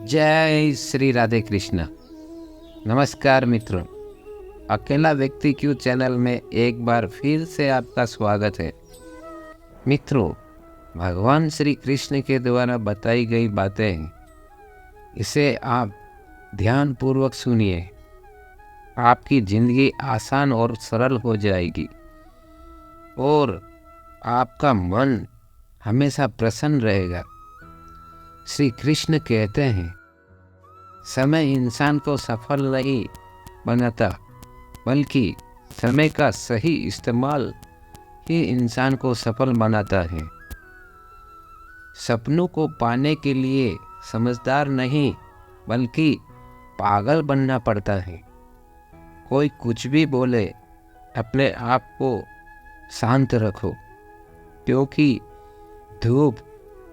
जय श्री राधे कृष्ण। नमस्कार मित्रों, अकेला व्यक्ति क्यों चैनल में एक बार फिर से आपका स्वागत है। मित्रों, भगवान श्री कृष्ण के द्वारा बताई गई बातें हैं, इसे आप ध्यान पूर्वक सुनिए। आपकी जिंदगी आसान और सरल हो जाएगी और आपका मन हमेशा प्रसन्न रहेगा। श्री कृष्ण कहते हैं, समय इंसान को सफल नहीं बनाता, बल्कि समय का सही इस्तेमाल ही इंसान को सफल बनाता है। सपनों को पाने के लिए समझदार नहीं, बल्कि पागल बनना पड़ता है। कोई कुछ भी बोले, अपने आप को शांत रखो, क्योंकि धूप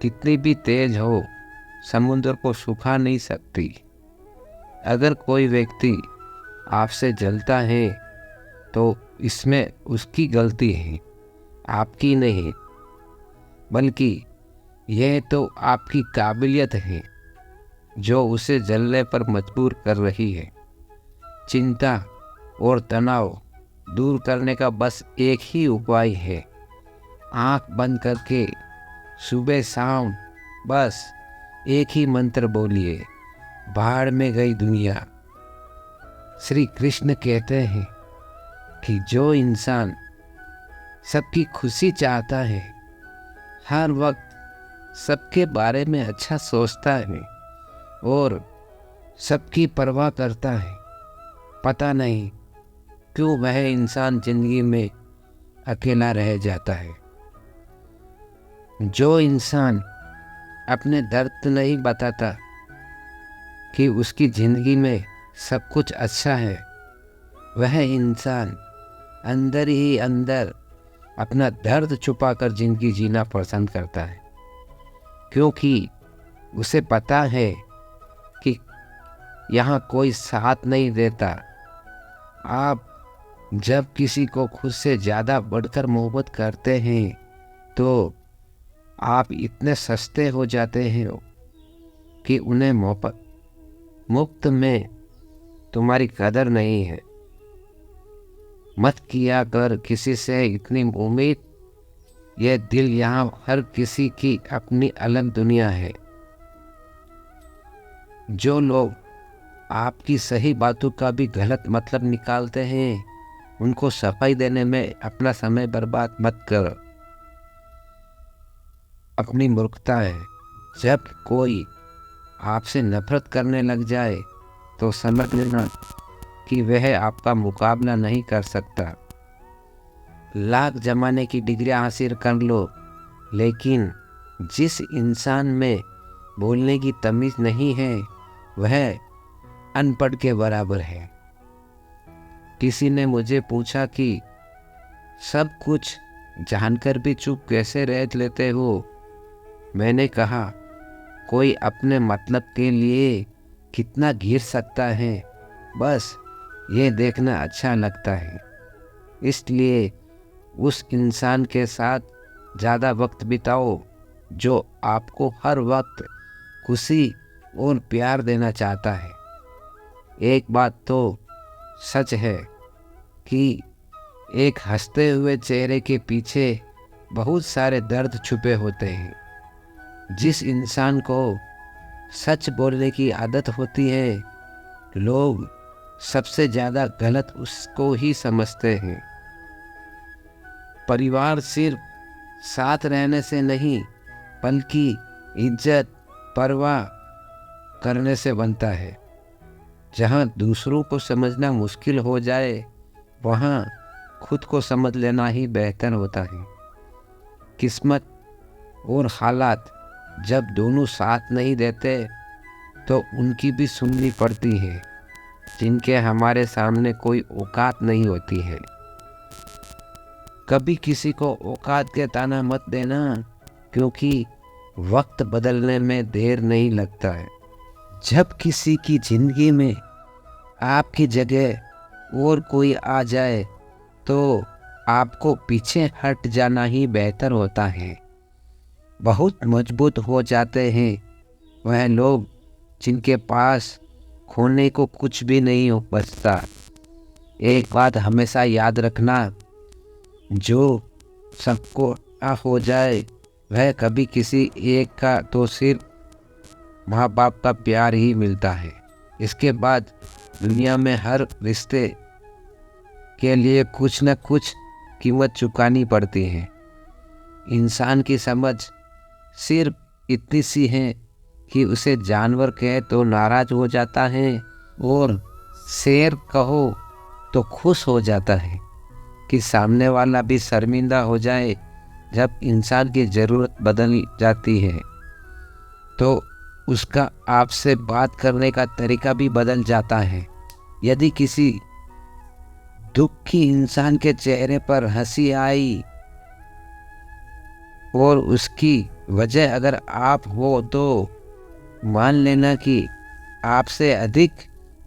कितनी भी तेज हो, समुद्र को सुखा नहीं सकती। अगर कोई व्यक्ति आपसे जलता है तो इसमें उसकी गलती है, आपकी नहीं, बल्कि यह तो आपकी काबिलियत है जो उसे जलने पर मजबूर कर रही है। चिंता और तनाव दूर करने का बस एक ही उपाय है। आंख बंद करके सुबह शाम बस एक ही मंत्र बोलिए, भाड़ में गई दुनिया। श्री कृष्ण कहते हैं कि जो इंसान सबकी खुशी चाहता है, हर वक्त सबके बारे में अच्छा सोचता है और सबकी परवाह करता है, पता नहीं क्यों वह इंसान जिंदगी में अकेला रह जाता है। जो इंसान अपने दर्द नहीं बताता कि उसकी ज़िंदगी में सब कुछ अच्छा है, वह इंसान अंदर ही अंदर अपना दर्द छुपाकर ज़िंदगी जीना पसंद करता है, क्योंकि उसे पता है कि यहाँ कोई साथ नहीं देता। आप जब किसी को खुद से ज़्यादा बढ़कर मोहब्बत करते हैं तो आप इतने सस्ते हो जाते हैं कि उन्हें मुफ्त में तुम्हारी कदर नहीं है। मत किया कर किसी से इतनी उम्मीद, यह दिल यहाँ हर किसी की अपनी अलग दुनिया है। जो लोग आपकी सही बातों का भी गलत मतलब निकालते हैं, उनको सफाई देने में अपना समय बर्बाद मत करो। अपनी मूर्खता है। जब कोई आपसे नफरत करने लग जाए तो समझ लेना कि वह आपका मुकाबला नहीं कर सकता। लाख जमाने की डिग्री हासिल कर लो, लेकिन जिस इंसान में बोलने की तमीज़ नहीं है, वह अनपढ़ के बराबर है। किसी ने मुझे पूछा कि सब कुछ जानकर भी चुप कैसे रह लेते हो। मैंने कहा, कोई अपने मतलब के लिए कितना गिर सकता है, बस ये देखना अच्छा लगता है। इसलिए उस इंसान के साथ ज़्यादा वक्त बिताओ जो आपको हर वक्त खुशी और प्यार देना चाहता है। एक बात तो सच है कि एक हंसते हुए चेहरे के पीछे बहुत सारे दर्द छुपे होते हैं। जिस इंसान को सच बोलने की आदत होती है, लोग सबसे ज़्यादा गलत उसको ही समझते हैं। परिवार सिर्फ साथ रहने से नहीं, बल्कि इज्जत परवाह करने से बनता है। जहाँ दूसरों को समझना मुश्किल हो जाए, वहाँ खुद को समझ लेना ही बेहतर होता है। किस्मत और हालात जब दोनों साथ नहीं देते तो उनकी भी सुननी पड़ती है, जिनके हमारे सामने कोई औकात नहीं होती है। कभी किसी को औकात के ताना मत देना, क्योंकि वक्त बदलने में देर नहीं लगता है। जब किसी की ज़िंदगी में आपकी जगह और कोई आ जाए तो आपको पीछे हट जाना ही बेहतर होता है। बहुत मजबूत हो जाते हैं वह लोग जिनके पास खोने को कुछ भी नहीं हो बचता। एक बात हमेशा याद रखना, जो सबको हो जाए वह कभी किसी एक का तो सिर्फ माँ बाप का प्यार ही मिलता है। इसके बाद दुनिया में हर रिश्ते के लिए कुछ न कुछ कीमत चुकानी पड़ती है। इंसान की समझ सिर्फ इतनी सी है कि उसे जानवर कहे तो नाराज हो जाता है और शेर कहो तो खुश हो जाता है। कि सामने वाला भी शर्मिंदा हो जाए। जब इंसान की ज़रूरत बदल जाती है तो उसका आपसे बात करने का तरीका भी बदल जाता है। यदि किसी दुखी इंसान के चेहरे पर हंसी आई और उसकी वजह अगर आप हो तो मान लेना कि आपसे अधिक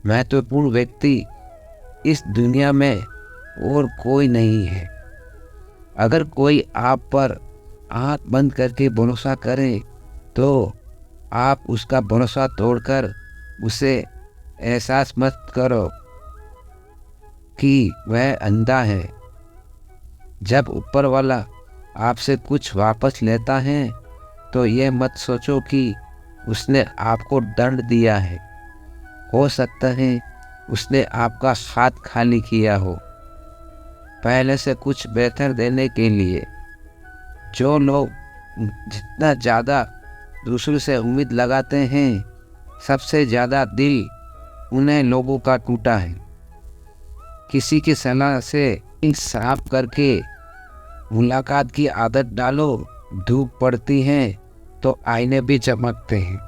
महत्वपूर्ण व्यक्ति इस दुनिया में और कोई नहीं है। अगर कोई आप पर आँख बंद करके भरोसा करे तो आप उसका भरोसा तोड़कर उसे एहसास मत करो कि वह अंधा है। जब ऊपर वाला आपसे कुछ वापस लेता है तो यह मत सोचो कि उसने आपको दंड दिया है। हो सकता है उसने आपका हाथ खाली किया हो पहले से कुछ बेहतर देने के लिए। जो लोग जितना ज़्यादा दूसरों से उम्मीद लगाते हैं, सबसे ज़्यादा दिल उन्हें लोगों का टूटा है। किसी की सलाह से साफ करके मुलाकात की आदत डालो। धूप पड़ती है तो आईने भी चमकते हैं।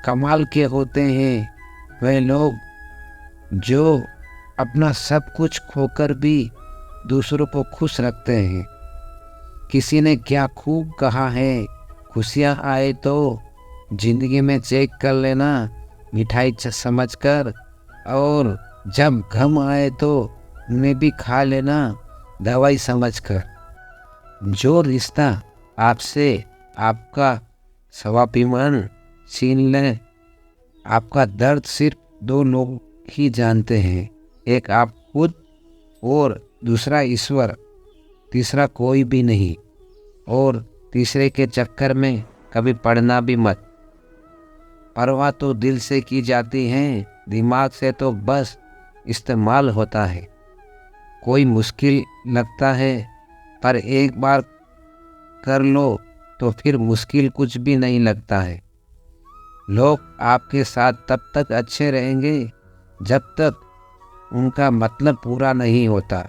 कमाल के होते हैं वे लोग जो अपना सब कुछ खोकर भी दूसरों को खुश रखते हैं। किसी ने क्या खूब कहा है, खुशियाँ आए तो जिंदगी में चेक कर लेना मिठाई समझकर, और जब गम आए तो उन्हें भी खा लेना दवाई समझकर। जो रिश्ता आपसे आपका स्वाभिमान छीन ले, आपका दर्द सिर्फ दो लोग ही जानते हैं, एक आप खुद और दूसरा ईश्वर। तीसरा कोई भी नहीं, और तीसरे के चक्कर में कभी पड़ना भी मत। परवाह तो दिल से की जाती है, दिमाग से तो बस इस्तेमाल होता है। कोई मुश्किल लगता है पर एक बार कर लो तो फिर मुश्किल कुछ भी नहीं लगता है। लोग आपके साथ तब तक अच्छे रहेंगे जब तक उनका मतलब पूरा नहीं होता।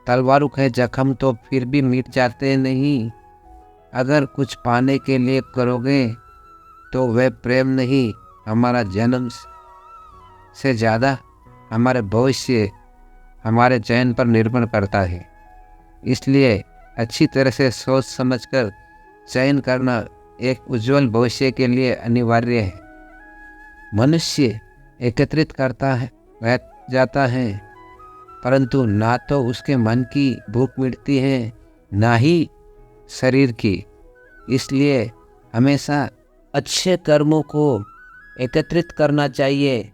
तलवारों के जख्म तो फिर भी मिट जाते नहीं। अगर कुछ पाने के लिए करोगे तो वह प्रेम नहीं, हमारा जन्म से ज़्यादा हमारे भविष्य हमारे चयन पर निर्भर करता है। इसलिए अच्छी तरह से सोच समझकर चयन करना एक उज्जवल भविष्य के लिए अनिवार्य है। मनुष्य एकत्रित करता है रह जाता है, परंतु ना तो उसके मन की भूख मिटती है ना ही शरीर की। इसलिए हमेशा अच्छे कर्मों को एकत्रित करना चाहिए,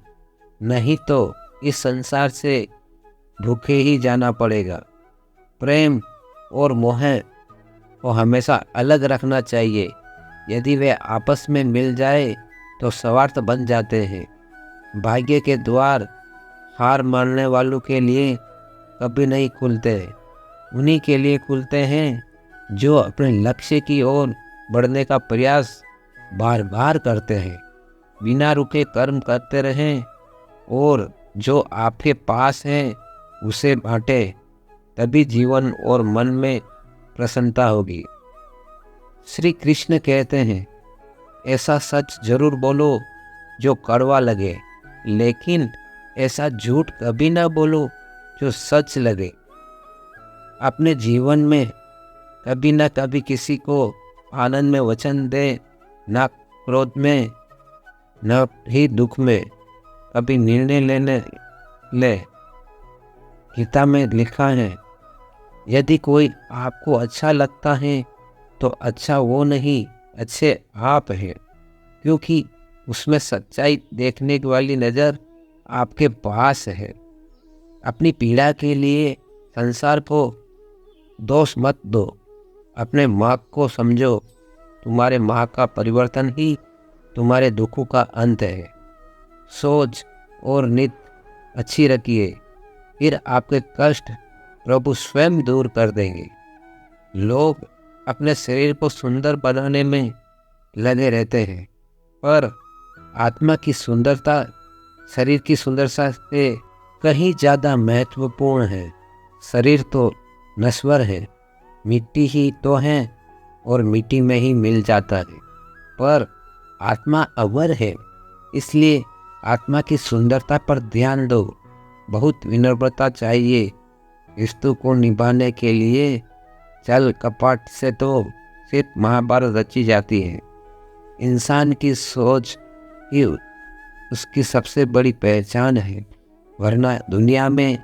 नहीं तो इस संसार से भूखे ही जाना पड़ेगा। प्रेम और मोह को हमेशा अलग रखना चाहिए। यदि वे आपस में मिल जाए तो स्वार्थ बन जाते हैं। भाग्य के द्वार हार मानने वालों के लिए कभी नहीं खुलते, उन्हीं के लिए खुलते हैं जो अपने लक्ष्य की ओर बढ़ने का प्रयास बार बार करते हैं, बिना रुके कर्म करते रहें और जो आपके पास है उसे बांटे, तभी जीवन और मन में प्रसन्नता होगी। श्री कृष्ण कहते हैं, ऐसा सच जरूर बोलो जो कड़वा लगे, लेकिन ऐसा झूठ कभी ना बोलो जो सच लगे। अपने जीवन में कभी ना कभी किसी को आनंद में वचन दे, ना क्रोध में न ही दुख में। कभी निर्णय लेने ले। गीता में लिखा है, यदि कोई आपको अच्छा लगता है तो अच्छा वो नहीं, अच्छे आप हैं, क्योंकि उसमें सच्चाई देखने वाली नज़र आपके पास है। अपनी पीड़ा के लिए संसार को दोष मत दो। अपने माँ को समझो। तुम्हारे माँ का परिवर्तन ही तुम्हारे दुखों का अंत है। सोच और नित अच्छी रखिए, फिर आपके कष्ट प्रभु स्वयं दूर कर देंगे। लोग अपने शरीर को सुंदर बनाने में लगे रहते हैं, पर आत्मा की सुंदरता शरीर की सुंदरता से कहीं ज़्यादा महत्वपूर्ण है। शरीर तो नश्वर है, मिट्टी ही तो है और मिट्टी में ही मिल जाता है, पर आत्मा अमर है। इसलिए आत्मा की सुंदरता पर ध्यान दो। बहुत विनम्रता चाहिए रिश्तों को निभाने के लिए। छल कपट से तो सिर्फ महाभारत रची जाती है। इंसान की सोच ही उसकी सबसे बड़ी पहचान है, वरना दुनिया में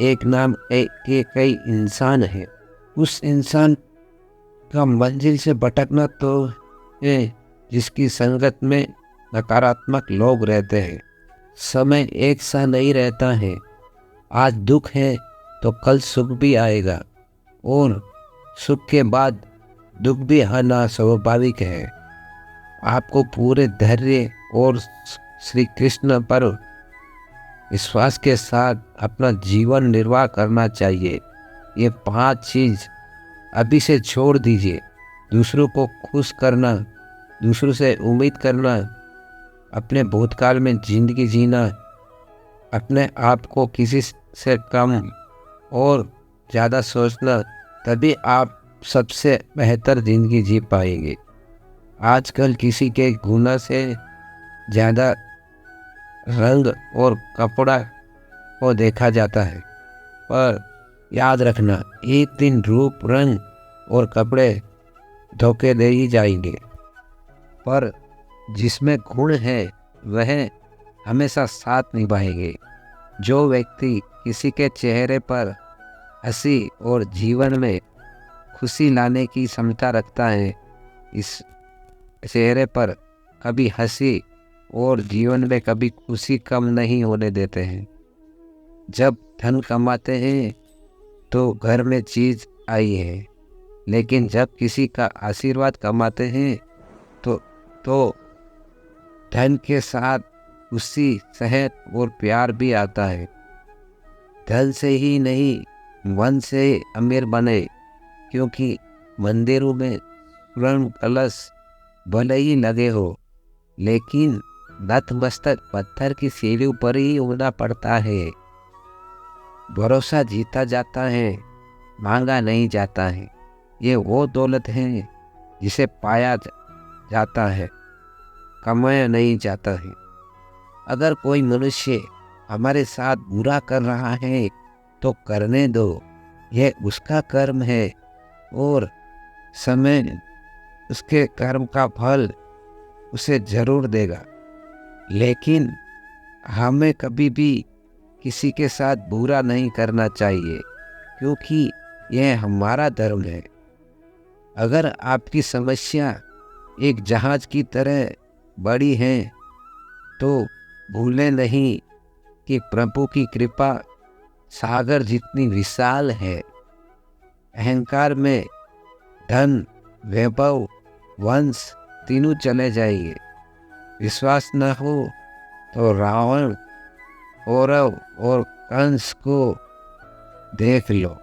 एक नाम के कई इंसान हैं। उस इंसान का मंजिल से भटकना तो है जिसकी संगत में नकारात्मक लोग रहते हैं। समय एक सा नहीं रहता है। आज दुख है तो कल सुख भी आएगा, और सुख के बाद दुख भी आना स्वाभाविक है। आपको पूरे धैर्य और श्री कृष्ण पर विश्वास के साथ अपना जीवन निर्वाह करना चाहिए। ये 5 चीज़ अभी से छोड़ दीजिए। दूसरों को खुश करना, दूसरों से उम्मीद करना, अपने भूतकाल में जिंदगी जीना, अपने आप को किसी से कम और ज़्यादा सोचना, तभी आप सबसे बेहतर ज़िंदगी जी पाएंगे। आजकल किसी के गुना से ज़्यादा रंग और कपड़ा को देखा जाता है, पर याद रखना एक दिन रूप, रंग और कपड़े धोखे दे ही जाएंगे, पर जिसमें गुण है वह हमेशा साथ निभाएंगे। जो व्यक्ति किसी के चेहरे पर हंसी और जीवन में खुशी लाने की क्षमता रखता है, इस चेहरे पर कभी हंसी और जीवन में कभी खुशी कम नहीं होने देते हैं। जब धन कमाते हैं तो घर में चीज़ आई है, लेकिन जब किसी का आशीर्वाद कमाते हैं तो धन के साथ खुशी, सेहत और प्यार भी आता है। धन से ही नहीं, मन से अमीर बने, क्योंकि मंदिरों में स्वर्ण कलश भले ही लगे हो, लेकिन नतमस्तक पत्थर की सीढ़ियों पर ही उड़ना पड़ता है। भरोसा जीता जाता है, मांगा नहीं जाता है। ये वो दौलत है जिसे पाया जाता है, कमाया नहीं जाता है। अगर कोई मनुष्य हमारे साथ बुरा कर रहा है तो करने दो, यह उसका कर्म है और समय उसके कर्म का फल उसे जरूर देगा। लेकिन हमें कभी भी किसी के साथ बुरा नहीं करना चाहिए, क्योंकि यह हमारा धर्म है। अगर आपकी समस्या एक जहाज की तरह बड़ी है तो भूलें नहीं कि प्रभु की कृपा सागर जितनी विशाल है। अहंकार में धन, वैभव, वंश तीनों चले जाएंगे। विश्वास न हो तो रावण, कौरव और कंस को देख लो।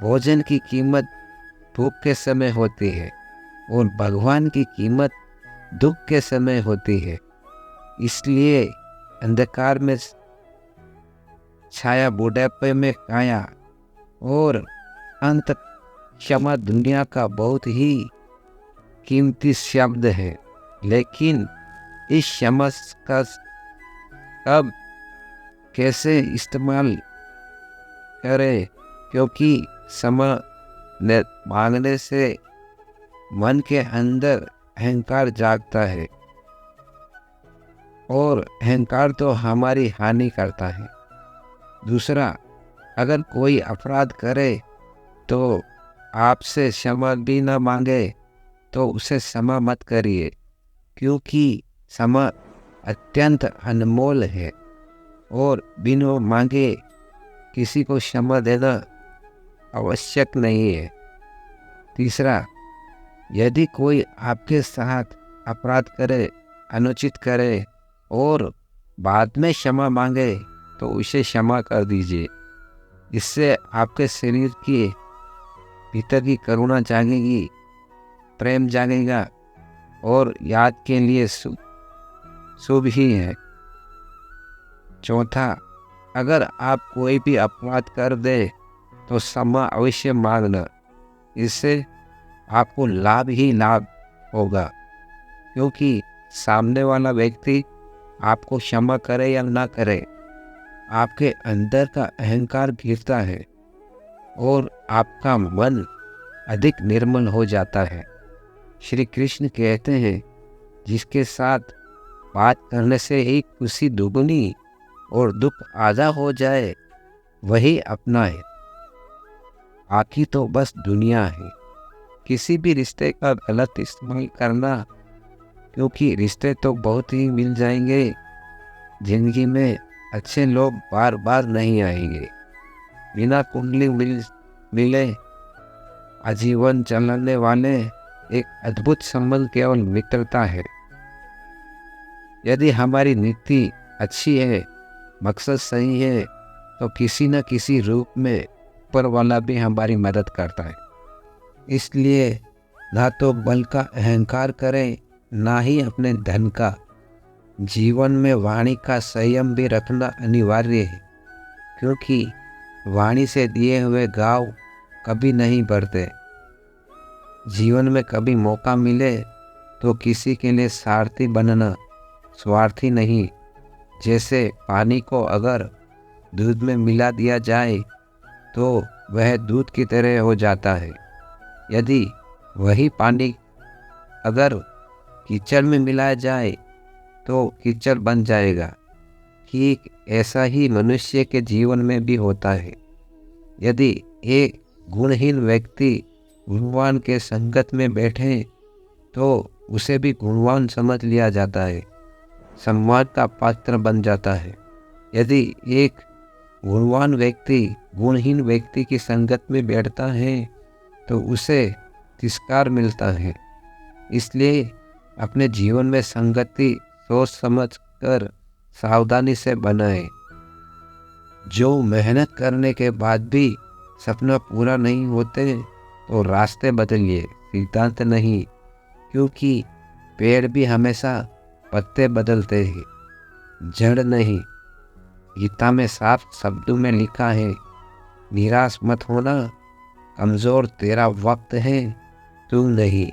भोजन की कीमत भूख के समय होती है और भगवान की कीमत दुख के समय होती है। इसलिए अंधकार में छाया, बुढ़ापे में काया और अंत क्षमा दुनिया का बहुत ही कीमती शब्द है। लेकिन इस क्षमा का कब कैसे इस्तेमाल करें, क्योंकि क्षमा मांगने से मन के अंदर अहंकार जागता है और अहंकार तो हमारी हानि करता है। दूसरा, अगर कोई अपराध करे तो आपसे क्षमा भी न मांगे तो उसे क्षमा मत करिए, क्योंकि क्षमा अत्यंत अनमोल है और बिना मांगे किसी को क्षमा देना आवश्यक नहीं है। तीसरा, यदि कोई आपके साथ अपराध करे, अनुचित करे और बाद में क्षमा मांगे तो उसे क्षमा कर दीजिए। इससे आपके शरीर के भीतर की करुणा जागेगी, प्रेम जागेगा और याद के लिए शुभ ही है। चौथा, अगर आप कोई भी अपराध कर दे तो क्षमा अवश्य मांगना। इससे आपको लाभ ही लाभ होगा, क्योंकि सामने वाला व्यक्ति आपको क्षमा करे या ना करे, आपके अंदर का अहंकार गिरता है और आपका मन अधिक निर्मल हो जाता है। श्री कृष्ण कहते हैं, जिसके साथ बात करने से ही खुशी दुगुनी और दुख आधा हो जाए वही अपना है। बाकी तो बस दुनिया है। किसी भी रिश्ते का गलत इस्तेमाल करना, क्योंकि रिश्ते तो बहुत ही मिल जाएंगे, जिंदगी में अच्छे लोग बार बार नहीं आएंगे। बिना कुंडली मिले आजीवन चलने वाले एक अद्भुत संबंध केवल मित्रता है। यदि हमारी नीति अच्छी है, मकसद सही है, तो किसी न किसी रूप में ऊपर वाला भी हमारी मदद करता है। इसलिए ना तो बल का अहंकार करें, ना ही अपने धन का। जीवन में वाणी का संयम भी रखना अनिवार्य है, क्योंकि वाणी से दिए हुए घाव कभी नहीं बढ़ते। जीवन में कभी मौका मिले तो किसी के लिए सारथी बनना, स्वार्थी नहीं। जैसे पानी को अगर दूध में मिला दिया जाए तो वह दूध की तरह हो जाता है। यदि वही पानी अगर कीचड़ में मिलाया जाए तो कीचड़ बन जाएगा। ठीक ऐसा ही मनुष्य के जीवन में भी होता है। यदि एक गुणहीन व्यक्ति गुणवान के संगत में बैठे तो उसे भी गुणवान समझ लिया जाता है, सम्मान का पात्र बन जाता है। यदि एक गुणवान व्यक्ति गुणहीन व्यक्ति की संगत में बैठता है तो उसे तिरस्कार मिलता है। इसलिए अपने जीवन में संगति सोच समझ कर सावधानी से बनाए। जो मेहनत करने के बाद भी सपना पूरा नहीं होते तो रास्ते बदलिए, सिद्धांत नहीं, क्योंकि पेड़ भी हमेशा पत्ते बदलते हैं, जड़ नहीं। गीता में साफ शब्दों में लिखा है, निराश मत होना, कमज़ोर तेरा वक्त है, तू नहीं।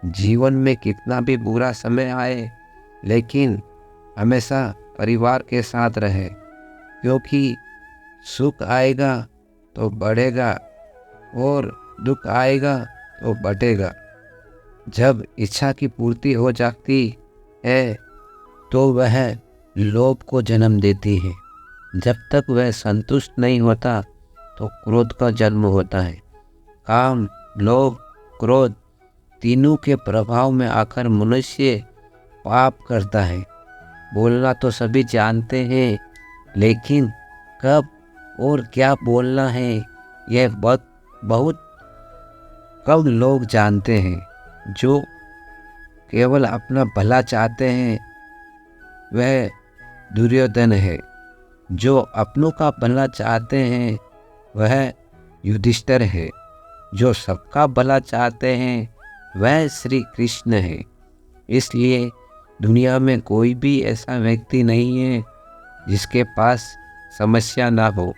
जीवन में कितना भी बुरा समय आए, लेकिन हमेशा परिवार के साथ रहे, क्योंकि सुख आएगा तो बढ़ेगा और दुख आएगा तो बटेगा। जब इच्छा की पूर्ति हो जाती है तो वह लोभ को जन्म देती है। जब तक वह संतुष्ट नहीं होता तो क्रोध का जन्म होता है। काम, लोभ, क्रोध तीनों के प्रभाव में आकर मनुष्य पाप करता है। बोलना तो सभी जानते हैं, लेकिन कब और क्या बोलना है यह बहुत कम लोग जानते हैं। जो केवल अपना भला चाहते हैं वह दुर्योधन है। जो अपनों का भला चाहते हैं वह युधिष्ठिर है। जो सबका भला चाहते हैं वह श्री कृष्ण है। इसलिए दुनिया में कोई भी ऐसा व्यक्ति नहीं है जिसके पास समस्या ना हो,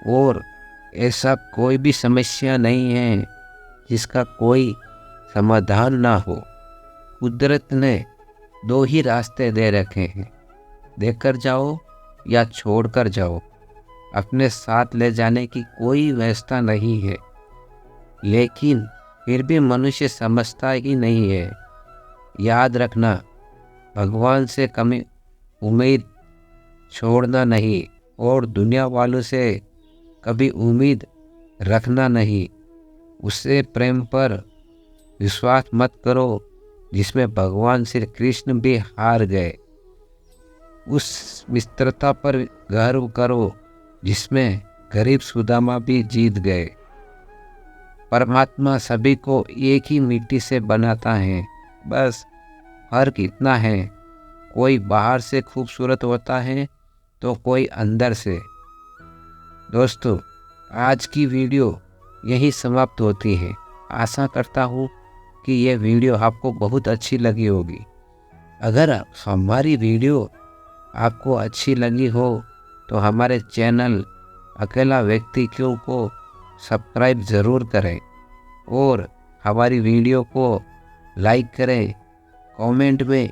और ऐसा कोई भी समस्या नहीं है जिसका कोई समाधान ना हो। कुदरत ने दो ही रास्ते दे रखे हैं, देकर जाओ या छोड़कर जाओ। अपने साथ ले जाने की कोई व्यवस्था नहीं है, लेकिन फिर भी मनुष्य समझता ही नहीं है। याद रखना, भगवान से कभी उम्मीद छोड़ना नहीं और दुनिया वालों से कभी उम्मीद रखना नहीं। उससे प्रेम पर विश्वास मत करो, जिसमें भगवान श्री कृष्ण भी हार गए। उस मित्रता पर गर्व करो जिसमें गरीब सुदामा भी जीत गए। परमात्मा सभी को एक ही मिट्टी से बनाता है, बस फर्क इतना है, कोई बाहर से खूबसूरत होता है तो कोई अंदर से। दोस्तों, आज की वीडियो यही समाप्त होती है। आशा करता हूँ कि यह वीडियो आपको बहुत अच्छी लगी होगी। अगर हमारी वीडियो आपको अच्छी लगी हो तो हमारे चैनल अकेला व्यक्ति क्यों को सब्सक्राइब ज़रूर करें और हमारी वीडियो को लाइक करें। कमेंट में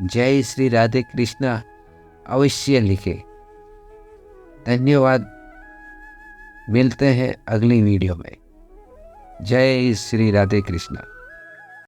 जय श्री राधे कृष्णा अवश्य लिखें। धन्यवाद। मिलते हैं अगली वीडियो में। जय श्री राधे कृष्णा।